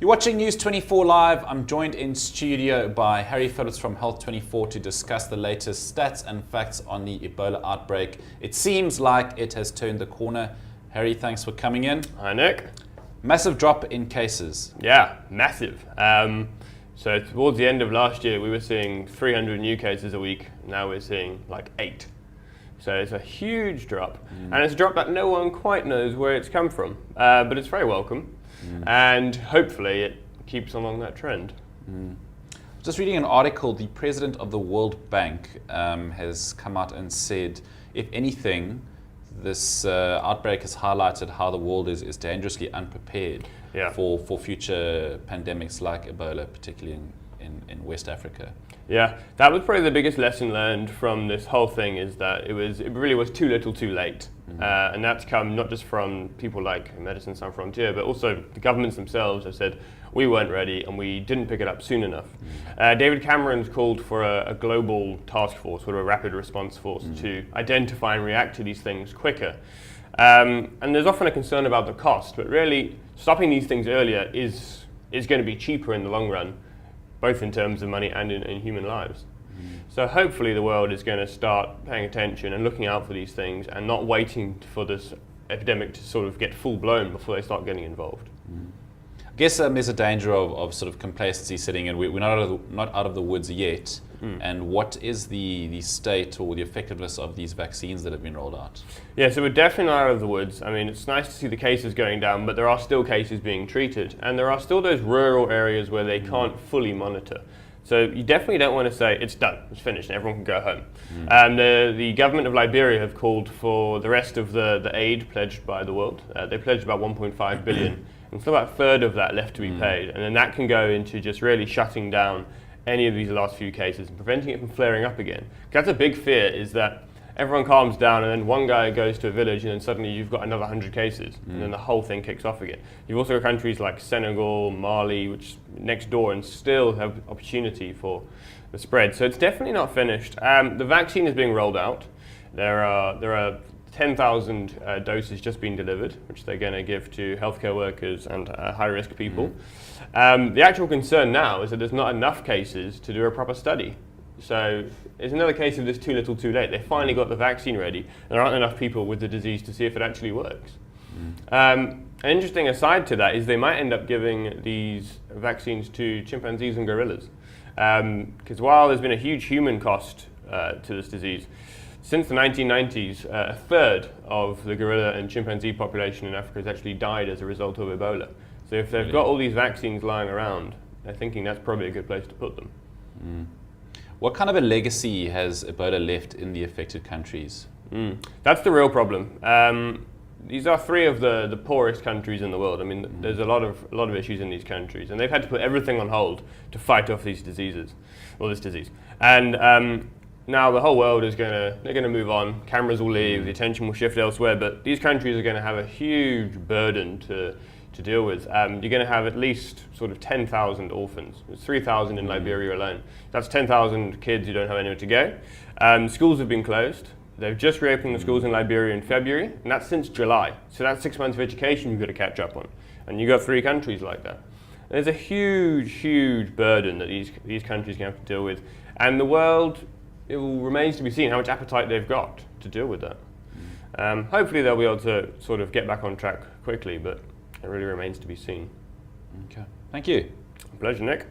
You're watching News 24 Live. I'm joined in studio by Harry Phillips from Health 24 to discuss the latest stats and facts on the Ebola outbreak. It seems like it has turned the corner. Harry, thanks for coming in. Hi, Nick. Massive drop in cases. Yeah, massive. So towards the end of last year, we were seeing 300 new cases a week. Now we're seeing like 8. So it's a huge drop. And it's a drop that no one quite knows where it's come from. But it's very welcome. And hopefully it keeps along that trend. Just reading an article, the president of the World Bank has come out and said, if anything, this outbreak has highlighted how the world is dangerously unprepared for future pandemics like Ebola, particularly in West Africa. Yeah, that was probably the biggest lesson learned from this whole thing, is that it really was too little too late. And that's come not just from people like Medicine Sans Frontières, but also the governments themselves have said, we weren't ready and we didn't pick it up soon enough. David Cameron's called for a global task force, or a rapid response force, to identify and react to these things quicker. And there's often a concern about the cost, but really stopping these things earlier is going to be cheaper in the long run, both in terms of money and in human lives. So hopefully the world is going to start paying attention and looking out for these things and not waiting for this epidemic to sort of get full blown before they start getting involved. I guess there's a danger of sort of complacency sitting in. We're not out of the woods yet. And what is the state or the effectiveness of these vaccines that have been rolled out? Yeah, so we're definitely not out of the woods. I mean, it's nice to see the cases going down, but there are still cases being treated. And there are still those rural areas where they can't fully monitor. So you definitely don't want to say, it's done, it's finished, and everyone can go home. The government of Liberia have called for the rest of the aid pledged by the world. They pledged about 1.5 billion, and still about a third of that left to be paid. And then that can go into just really shutting down any of these last few cases and preventing it from flaring up again. That's a big fear, is that everyone calms down and then one guy goes to a village and then suddenly you've got another 100 cases and then the whole thing kicks off again. You've also got countries like Senegal, Mali, which next door, and still have opportunity for the spread. So it's definitely not finished. The vaccine is being rolled out. There are 10,000 doses just being delivered, which they're going to give to healthcare workers and high-risk people. The actual concern now is that there's not enough cases to do a proper study. So it's another case of this too little too late. They finally got the vaccine ready. There aren't enough people with the disease to see if it actually works. An interesting aside to that is they might end up giving these vaccines to chimpanzees and gorillas. Because while there's been a huge human cost to this disease, since the 1990s, a third of the gorilla and chimpanzee population in Africa has actually died as a result of Ebola. So if they've got all these vaccines lying around, they're thinking that's probably a good place to put them. What kind of a legacy has Ebola left in the affected countries? That's the real problem. These are 3 of the poorest countries in the world. I mean, there's a lot of issues in these countries, and they've had to put everything on hold to fight off these diseases, or this disease. And now the whole world is they're going to move on. Cameras will leave, the attention will shift elsewhere, but these countries are going to have a huge burden to deal with. You're going to have at least sort of 10,000 orphans. There's 3,000 in Liberia alone. That's 10,000 kids who don't have anywhere to go. Schools have been closed. They've just reopened the schools in Liberia in February, and that's since July. So that's 6 months of education you've got to catch up on. And you've got 3 countries like that. There's a huge, huge burden that these countries are going to have to deal with. And the world, it remains to be seen how much appetite they've got to deal with that. Hopefully they'll be able to sort of get back on track quickly, but it really remains to be seen. Okay. Thank you. Pleasure, Nick.